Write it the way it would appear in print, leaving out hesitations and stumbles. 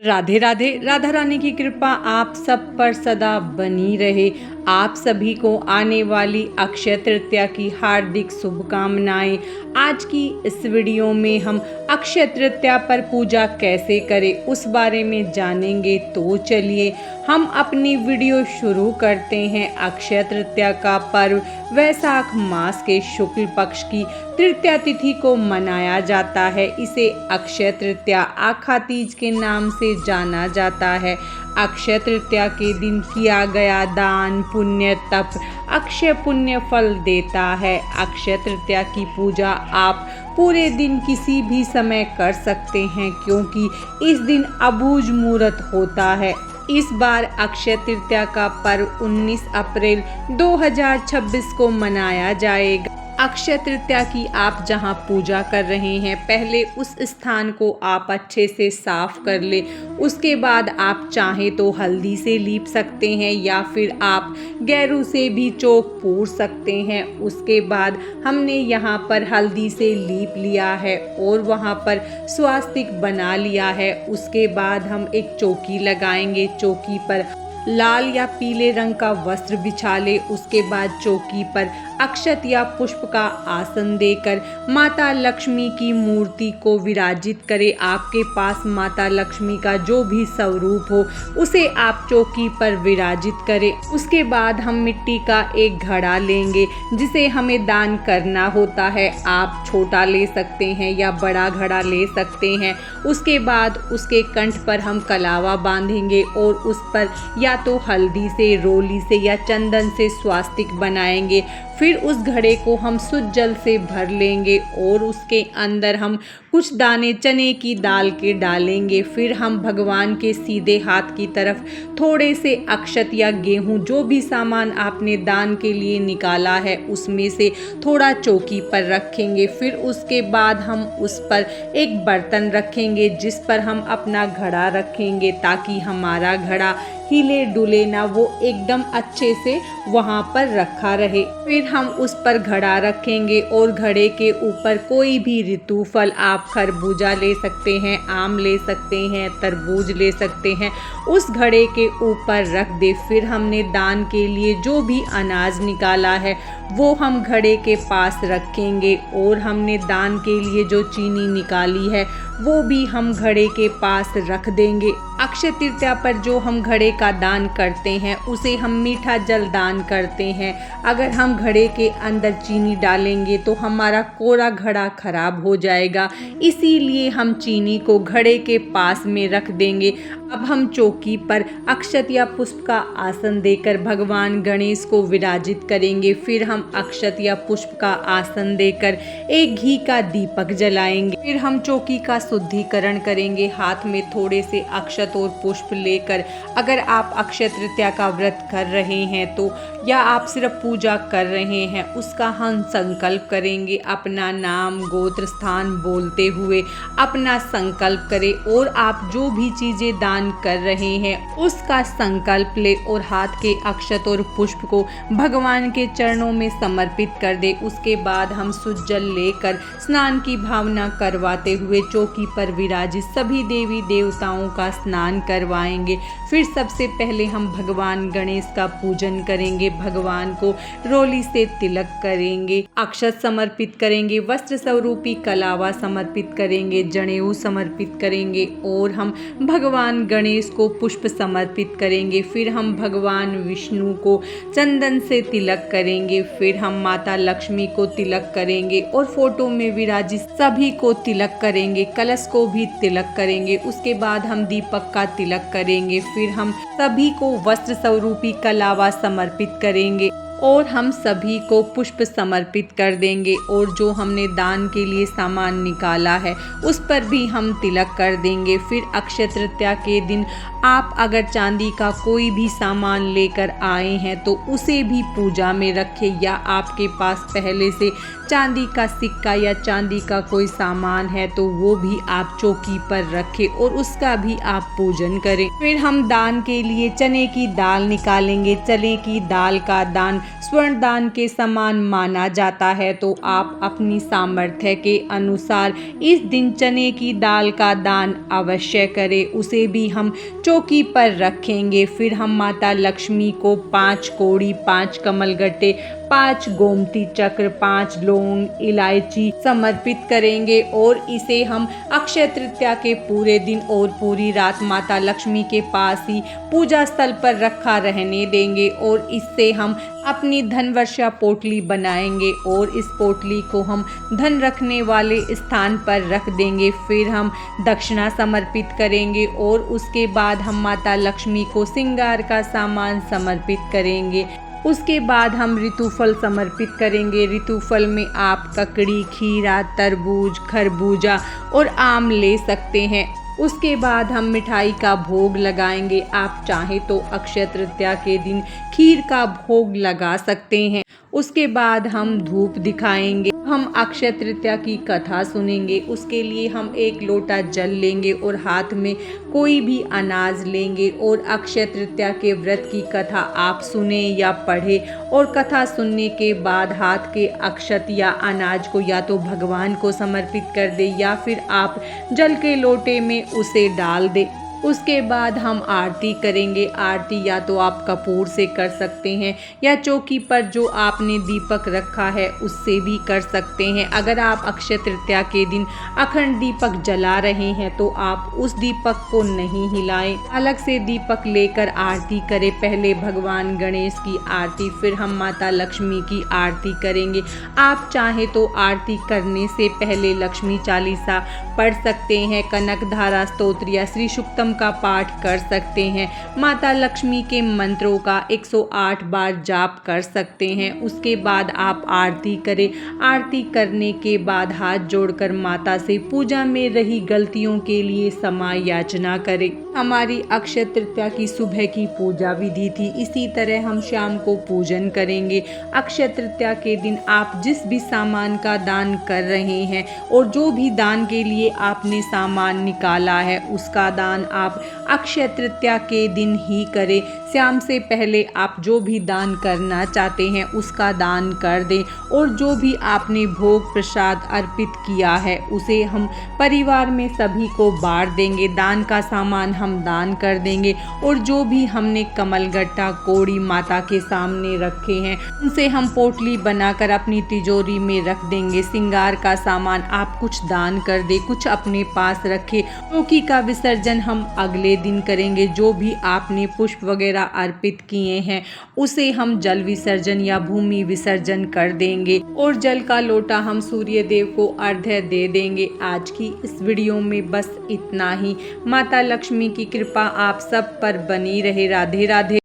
राधे राधे। राधा रानी की कृपा आप सब पर सदा बनी रहे। आप सभी को आने वाली अक्षय तृतीया की हार्दिक शुभकामनाएं। आज की इस वीडियो में हम अक्षय तृतीया पर पूजा कैसे करें उस बारे में जानेंगे। तो चलिए हम अपनी वीडियो शुरू करते हैं। अक्षय तृतीया का पर्व वैशाख मास के शुक्ल पक्ष की तृतीया तिथि को मनाया जाता है। इसे अक्षय तृतीया आखा तीज के नाम से जाना जाता है। अक्षय तृतीया के दिन किया गया दान पुण्य तप अक्षय पुण्य फल देता है। अक्षय तृतीया की पूजा आप पूरे दिन किसी भी समय कर सकते हैं, क्योंकि इस दिन अबूझ मुहूर्त होता है। इस बार अक्षय तृतीया का पर्व 19 अप्रैल 2026 को मनाया जाएगा। अक्षय तृतीया की आप जहां पूजा कर रहे हैं, पहले उस स्थान को आप अच्छे से साफ कर ले। उसके बाद आप चाहें तो हल्दी से लीप सकते हैं या फिर आप गैरू से भी चौक पूर सकते हैं। उसके बाद हमने यहाँ पर हल्दी से लीप लिया है और वहाँ पर स्वास्तिक बना लिया है। उसके बाद हम एक चौकी लगाएंगे। चौकी पर लाल या पीले रंग का वस्त्र बिछा ले। उसके बाद चौकी पर अक्षत या पुष्प का आसन देकर माता लक्ष्मी की मूर्ति को विराजित करें। आपके पास माता लक्ष्मी का जो भी स्वरूप हो उसे आप चौकी पर विराजित करें। उसके बाद हम मिट्टी का एक घड़ा लेंगे जिसे हमें दान करना होता है। आप छोटा ले सकते हैं या बड़ा घड़ा ले सकते हैं। उसके बाद उसके कंठ पर हम कलावा बांधेंगे और उस पर या तो हल्दी से, रोली से या चंदन से स्वास्तिक बनाएंगे। फिर उस घड़े को हम शुद्ध जल से भर लेंगे और उसके अंदर हम कुछ दाने चने की दाल के डालेंगे। फिर हम भगवान के सीधे हाथ की तरफ थोड़े से अक्षत या गेहूं, जो भी सामान आपने दान के लिए निकाला है, उसमें से थोड़ा चौकी पर रखेंगे। फिर उसके बाद हम उस पर एक बर्तन रखेंगे जिस पर हम अपना घड़ा रखेंगे, ताकि हमारा घड़ा हिले डुले ना, वो एकदम अच्छे से वहाँ पर रखा रहे। फिर हम उस पर घड़ा रखेंगे और घड़े के ऊपर कोई भी ऋतु फल, आप खरबूजा ले सकते हैं, आम ले सकते हैं, तरबूज ले सकते हैं, उस घड़े के ऊपर रख दे। फिर हमने दान के लिए जो भी अनाज निकाला है वो हम घड़े के पास रखेंगे और हमने दान के लिए जो चीनी निकाली है वो भी हम घड़े के पास रख देंगे। अक्षय तृतीया पर जो हम घड़े का दान करते हैं उसे हम मीठा जल दान करते हैं। अगर हम घड़े के अंदर चीनी डालेंगे तो हमारा कोरा घड़ा खराब हो जाएगा, इसीलिए हम चीनी को घड़े के पास में रख देंगे। अब हम चौकी पर अक्षत या पुष्प का आसन देकर भगवान गणेश को विराजित करेंगे। फिर हम अक्षत या पुष्प का आसन देकर एक घी का दीपक जलाएंगे। फिर हम चौकी का शुद्धिकरण करेंगे। हाथ में थोड़े से अक्षत और पुष्प लेकर, अगर आप अक्षय तृतीया का व्रत कर रहे हैं तो, या आप सिर्फ पूजा कर रहे हैं, उसका हम संकल्प करेंगे। अपना नाम गोत्र स्थान बोलते हुए अपना संकल्प करें और आप जो भी चीजें दान कर रहे हैं उसका संकल्प ले और हाथ के अक्षत और पुष्प को भगवान के चरणों में समर्पित कर दे। उसके बाद हम शुद्ध जल लेकर स्नान की भावना करवाते हुए चौकी पर विराजित सभी देवी देवताओं का स्नान करवाएंगे। फिर सबसे पहले हम भगवान गणेश का पूजन करेंगे। भगवान को रोली से तिलक करेंगे, अक्षत समर्पित करेंगे, वस्त्र स्वरूपी कलावा समर्पित करेंगे, जनेऊ समर्पित करेंगे और हम भगवान गणेश को पुष्प समर्पित करेंगे। फिर हम भगवान विष्णु को चंदन से तिलक करेंगे। फिर हम माता लक्ष्मी को तिलक करेंगे और फोटो में विराजित सभी को तिलक करेंगे, कलश को भी तिलक करेंगे। उसके बाद हम दीपक का तिलक करेंगे। फिर हम सभी को वस्त्र स्वरूपी कलावा समर्पित करेंगे और हम सभी को पुष्प समर्पित कर देंगे और जो हमने दान के लिए सामान निकाला है उस पर भी हम तिलक कर देंगे। फिर अक्षय तृतीया के दिन आप अगर चांदी का कोई भी सामान लेकर आए हैं तो उसे भी पूजा में रखें, या आपके पास पहले से चांदी का सिक्का या चांदी का कोई सामान है तो वो भी आप चौकी पर रखें और उसका भी आप पूजन करें। फिर हम दान के लिए चने की दाल निकालेंगे। चने की दाल का दान स्वर्ण दान के समान माना जाता है, तो आप अपनी सामर्थ्य के अनुसार इस दिन चने की दाल का दान अवश्य करें। उसे भी हम चौकी पर रखेंगे। फिर हम माता लक्ष्मी को 5 कौड़ी, 5 कमलगट्टे, 5 गोमती चक्र, 5 लौंग, इलायची समर्पित करेंगे और इसे हम अक्षय तृतीया के पूरे दिन और पूरी रात माता लक्ष्मी के पास ही पूजा स्थल पर रखा रहने देंगे और इससे हम अपनी धन वर्षा पोटली बनाएंगे और इस पोटली को हम धन रखने वाले स्थान पर रख देंगे। फिर हम दक्षिणा समर्पित करेंगे और उसके बाद हम माता लक्ष्मी को श्रृंगार का सामान समर्पित करेंगे। उसके बाद हम ऋतुफल समर्पित करेंगे। ऋतुफल में आप ककड़ी, खीरा, तरबूज, खरबूजा और आम ले सकते हैं। उसके बाद हम मिठाई का भोग लगाएंगे। आप चाहें तो अक्षय तृतीया के दिन खीर का भोग लगा सकते हैं। उसके बाद हम धूप दिखाएंगे। हम अक्षय तृतीया की कथा सुनेंगे। उसके लिए हम 1 लोटा जल लेंगे और हाथ में कोई भी अनाज लेंगे और अक्षय तृतीया के व्रत की कथा आप सुने या पढ़े और कथा सुनने के बाद हाथ के अक्षत या अनाज को या तो भगवान को समर्पित कर दे या फिर आप जल के लोटे में उसे डाल दे। उसके बाद हम आरती करेंगे। आरती या तो आप कपूर से कर सकते हैं या चौकी पर जो आपने दीपक रखा है उससे भी कर सकते हैं। अगर आप अक्षय तृतीया के दिन अखंड दीपक जला रहे हैं तो आप उस दीपक को नहीं हिलाएं, अलग से दीपक लेकर आरती करें। पहले भगवान गणेश की आरती, फिर हम माता लक्ष्मी की आरती करेंगे। आप चाहे तो आरती करने से पहले लक्ष्मी चालीसा पढ़ सकते हैं, कनक धारा स्तोत्र या श्री सूक्तम का पाठ कर सकते हैं। माता लक्ष्मी के मंत्रों का 108 बार जाप कर सकते हैं। उसके बाद आप आरती करें। आरती करने के बाद हाथ जोड़कर माता से पूजा में रही गलतियों के लिए क्षमा याचना करें। हमारी अक्षय तृतीया की सुबह की पूजा विधि थी। इसी तरह हम शाम को पूजन करेंगे। अक्षय तृतीया के दिन आप जिस भी सामान का दान कर रहे हैं और जो भी दान के लिए आपने सामान निकाला है उसका दान आप अक्षय तृतीया के दिन ही करें। शाम से पहले आप जो भी दान करना चाहते हैं उसका दान कर दें और जो भी आपने भोग प्रसाद अर्पित किया है उसे हम परिवार में सभी को बांट देंगे। दान का सामान हम दान कर देंगे और जो भी हमने कमलगट्टा, कौड़ी माता के सामने रखे हैं उनसे हम पोटली बनाकर अपनी तिजोरी में रख देंगे। श्रृंगार का सामान आप कुछ दान कर दे, कुछ अपने पास रखे। चौकी का विसर्जन हम अगले दिन करेंगे। जो भी आपने पुष्प वगैरह अर्पित किए हैं उसे हम जल विसर्जन या भूमि विसर्जन कर देंगे और जल का लोटा हम सूर्य देव को अर्घ्य दे देंगे। आज की इस वीडियो में बस इतना ही। माता लक्ष्मी की कृपा आप सब पर बनी रहे। राधे राधे।